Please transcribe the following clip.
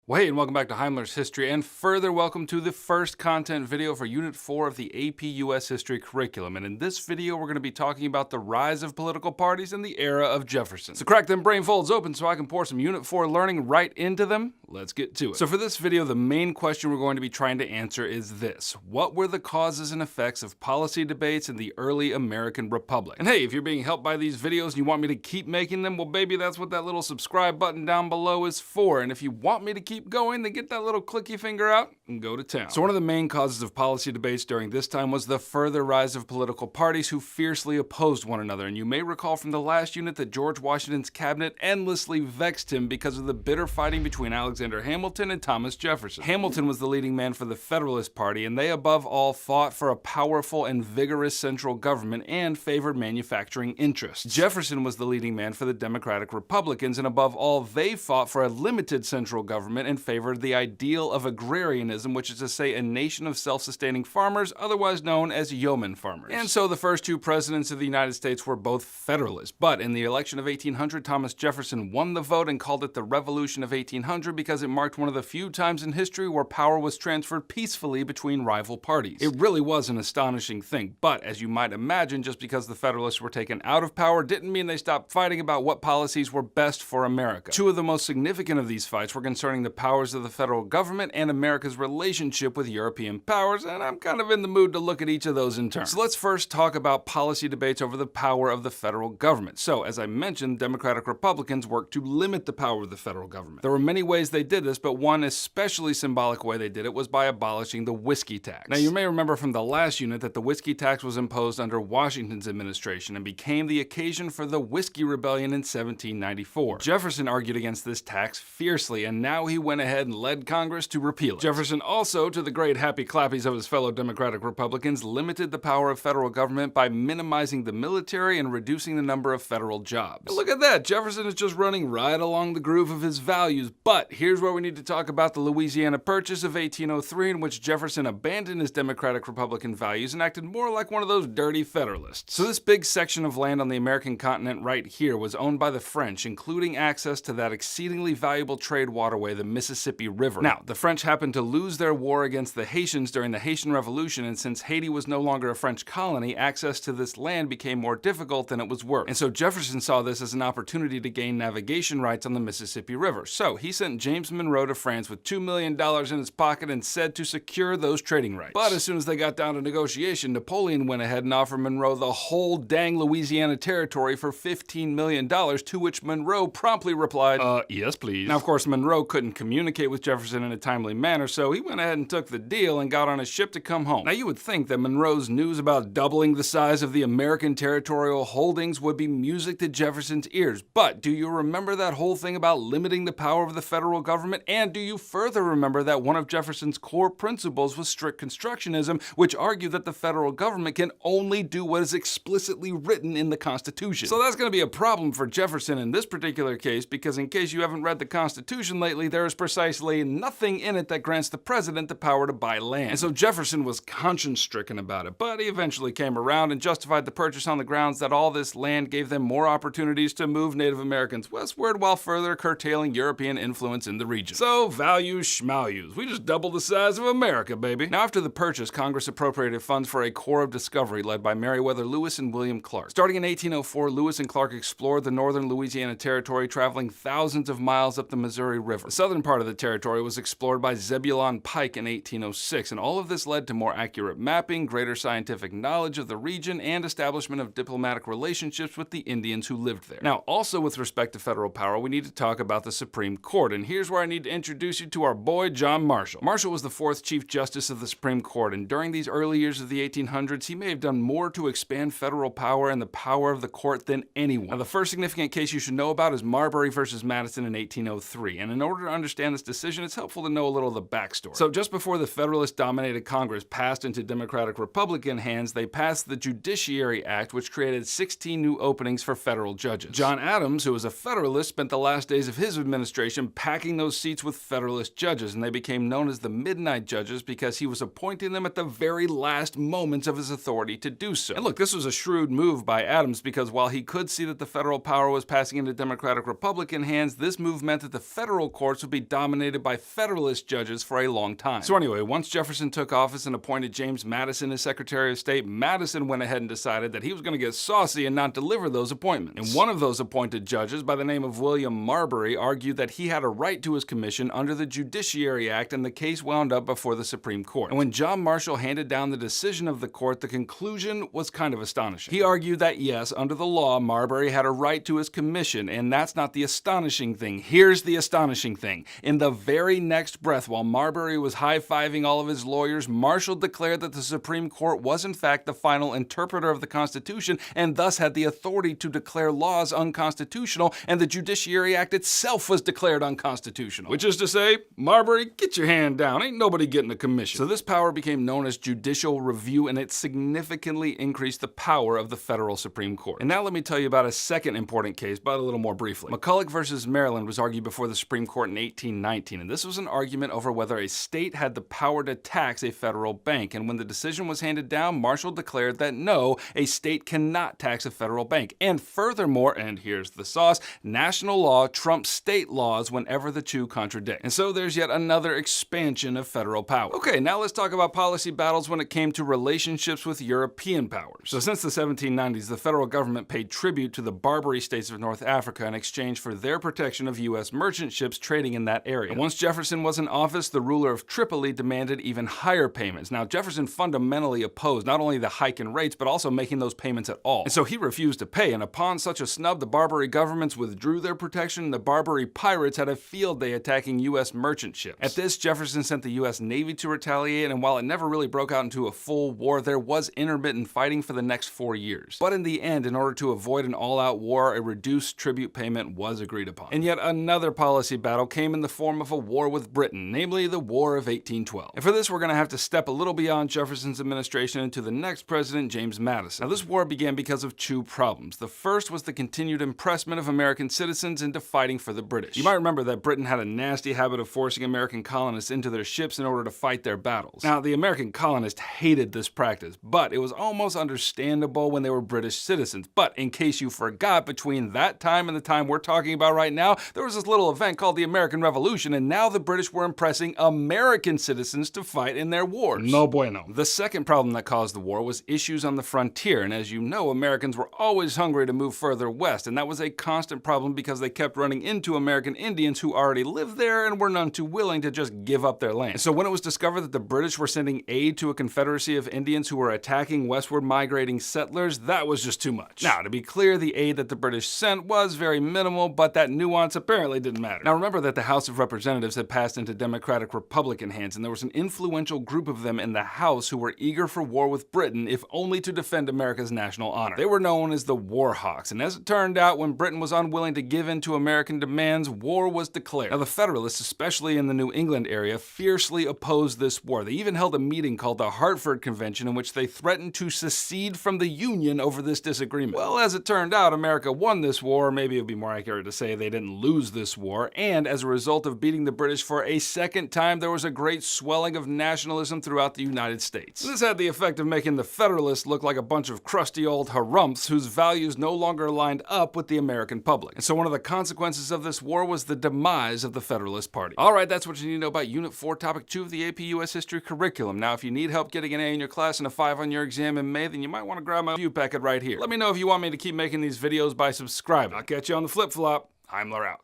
Well, hey, and welcome back to Heimler's History, and further welcome to the first content video for Unit 4 of the AP US History curriculum. And in this video, we're going to be talking about the rise of political parties in the era of Jefferson. So crack them brain folds open so I can pour some Unit 4 learning right into them. Let's get to it. So for this video, the main question we're going to be trying to answer is this: what were the causes and effects of policy debates in the early American Republic? And hey, if you're being helped by these videos and you want me to keep making them, well, baby, that's what that little subscribe button down below is for. And if you want me to keep going, then get that little clicky finger out and go to town. So one of the main causes of policy debates during this time was the further rise of political parties who fiercely opposed one another. And you may recall from the last unit that George Washington's cabinet endlessly vexed him because of the bitter fighting between Alexander Hamilton and Thomas Jefferson. Hamilton was the leading man for the Federalist Party, and they above all fought for a powerful and vigorous central government and favored manufacturing interests. Jefferson was the leading man for the Democratic Republicans, and above all, they fought for a limited central government and favored the ideal of agrarianism, which is to say a nation of self-sustaining farmers, otherwise known as yeoman farmers. And so the first two presidents of the United States were both Federalists. But in the election of 1800, Thomas Jefferson won the vote and called it the Revolution of 1800 because it marked one of the few times in history where power was transferred peacefully between rival parties. It really was an astonishing thing, but as you might imagine, just because the Federalists were taken out of power didn't mean they stopped fighting about what policies were best for America. Two of the most significant of these fights were concerning the powers of the federal government and America's relationship with European powers, and I'm kind of in the mood to look at each of those in turn. So let's first talk about policy debates over the power of the federal government. So, as I mentioned, Democratic Republicans worked to limit the power of the federal government. There were many ways they did this, but one especially symbolic way they did it was by abolishing the whiskey tax. Now, you may remember from the last unit that the whiskey tax was imposed under Washington's administration and became the occasion for the Whiskey Rebellion in 1794. Jefferson argued against this tax fiercely, and now he went ahead and led Congress to repeal it. Jefferson also, to the great happy clappies of his fellow Democratic Republicans, limited the power of federal government by minimizing the military and reducing the number of federal jobs. And look at that, Jefferson is just running right along the groove of his values. But here's where we need to talk about the Louisiana Purchase of 1803, in which Jefferson abandoned his Democratic Republican values and acted more like one of those dirty Federalists. So this big section of land on the American continent right here was owned by the French, including access to that exceedingly valuable trade waterway, the Mississippi River. Now, the French happened to lose their war against the Haitians during the Haitian Revolution, and since Haiti was no longer a French colony, access to this land became more difficult than it was worth. And so Jefferson saw this as an opportunity to gain navigation rights on the Mississippi River. So he sent James Monroe to France with $2 million in his pocket and said to secure those trading rights. But as soon as they got down to negotiation, Napoleon went ahead and offered Monroe the whole dang Louisiana territory for $15 million, to which Monroe promptly replied, yes, please. Now, of course, Monroe couldn't communicate with Jefferson in a timely manner, so he went ahead and took the deal and got on a ship to come home. Now, you would think that Monroe's news about doubling the size of the American territorial holdings would be music to Jefferson's ears, but do you remember that whole thing about limiting the power of the federal government? And do you further remember that one of Jefferson's core principles was strict constructionism, which argued that the federal government can only do what is explicitly written in the Constitution? So that's going to be a problem for Jefferson in this particular case, because in case you haven't read the Constitution lately, there is precisely nothing in it that grants the president the power to buy land. And so Jefferson was conscience-stricken about it, but he eventually came around and justified the purchase on the grounds that all this land gave them more opportunities to move Native Americans westward while further curtailing European influence in the region. So, values schmalues. We just doubled the size of America, baby. Now, after the purchase, Congress appropriated funds for a Corps of Discovery led by Meriwether Lewis and William Clark. Starting in 1804, Lewis and Clark explored the northern Louisiana Territory, traveling thousands of miles up the Missouri River. The southern part of the territory was explored by Zebulon Pike in 1806, and all of this led to more accurate mapping, greater scientific knowledge of the region, and establishment of diplomatic relationships with the Indians who lived there. Now, also with respect to federal power, we need to talk about the Supreme Court, and here's where I need to introduce you to our boy John Marshall. Marshall was the fourth Chief Justice of the Supreme Court, and during these early years of the 1800s, he may have done more to expand federal power and the power of the court than anyone. Now, the first significant case you should know about is Marbury versus Madison in 1803, and in order to understand this decision, it's helpful to know a little of the backstory. So just before the Federalist-dominated Congress passed into Democratic-Republican hands, they passed the Judiciary Act, which created 16 new openings for federal judges. John Adams, who was a Federalist, spent the last days of his administration packing those seats with Federalist judges, and they became known as the Midnight Judges because he was appointing them at the very last moments of his authority to do so. And look, this was a shrewd move by Adams because while he could see that the federal power was passing into Democratic-Republican hands, this move meant that the federal courts would be dominated by Federalist judges for a long time. So anyway, once Jefferson took office and appointed James Madison as Secretary of State, Madison went ahead and decided that he was going to get saucy and not deliver those appointments. And one of those appointed judges, by the name of William Marbury, argued that he had a right to his commission under the Judiciary Act, and the case wound up before the Supreme Court. And when John Marshall handed down the decision of the court, the conclusion was kind of astonishing. He argued that yes, under the law, Marbury had a right to his commission, and that's not the astonishing thing. Here's the astonishing thing. In the very next breath, while Marbury was high-fiving all of his lawyers, Marshall declared that the Supreme Court was in fact the final interpreter of the Constitution and thus had the authority to declare laws unconstitutional, and the Judiciary Act itself was declared unconstitutional. Which is to say, Marbury, get your hand down. Ain't nobody getting a commission. So this power became known as judicial review, and it significantly increased the power of the federal Supreme Court. And now let me tell you about a second important case, but a little more briefly. McCulloch versus Maryland was argued before the Supreme Court in 1819, and this was an argument over whether a state had the power to tax a federal bank. And when the decision was handed down, Marshall declared that no, a state cannot tax a federal bank. And furthermore, and here's the sauce, national law trumps state laws whenever the two contradict. And so there's yet another expansion of federal power. Okay, now let's talk about policy battles when it came to relationships with European powers. So since the 1790s, the federal government paid tribute to the Barbary states of North Africa in exchange for their protection of U.S. merchant ships trading in that area. And once Jefferson was in office, the ruler of Tripoli demanded even higher payments. Now, Jefferson fundamentally opposed not only the hike in rates, but also making those payments at all. And so he refused to pay, and upon such a snub, the Barbary governments withdrew their protection, and the Barbary pirates had a field day attacking U.S. merchant ships. At this, Jefferson sent the U.S. Navy to retaliate, and while it never really broke out into a full war, there was intermittent fighting for the next 4 years. But in the end, in order to avoid an all-out war, a reduced tribute payment was agreed upon. And yet another policy battle came in the form of a war with Britain, namely the War of 1812. And for this, we're going to have to step a little beyond Jefferson's administration into the next president, James Madison. Now, this war began because of two problems. The first was the continued impressment of American citizens into fighting for the British. You might remember that Britain had a nasty habit of forcing American colonists into their ships in order to fight their battles. Now, the American colonists hated this practice, but it was almost understandable when they were British citizens. But in case you forgot, between that time and the time we're talking about right now, there was this little event called the American Revolution, and now the British were impressing American citizens to fight in their wars. No bueno. The second problem that caused the war was issues on the frontier, and as you know, Americans were always hungry to move further west, and that was a constant problem because they kept running into American Indians who already lived there and were none too willing to just give up their land. So when it was discovered that the British were sending aid to a confederacy of Indians who were attacking westward migrating settlers, that was just too much. Now, to be clear, the aid that the British sent was very minimal, but that nuance apparently didn't matter. Now remember that the House of Representatives had passed into Democratic-Republican hands, and there was an influential group of them in the House who were eager for war with Britain, if only to defend America's national honor. They were known as the War Hawks, and as it turned out, when Britain was unwilling to give in to American demands, war was declared. Now the Federalists, especially in the New England area, fiercely opposed this war. They even held a meeting called the Hartford Convention in which they threatened to secede from the Union over this disagreement. Well, as it turned out, America won this war, maybe it would be more accurate to say they didn't lose this war, and as a result of beating the British for a second time, there was a great swelling of nationalism throughout the United States. This had the effect of making the Federalists look like a bunch of crusty old harumphs whose values no longer lined up with the American public. And so one of the consequences of this war was the demise of the Federalist Party. Alright, that's what you need to know about Unit 4, Topic 2 of the AP US History curriculum. Now, if you need help getting an A in your class and a 5 on your exam in May, then you might want to grab my review packet right here. Let me know if you want me to keep making these videos by subscribing. I'll catch you on the flip-flop. Heimler out.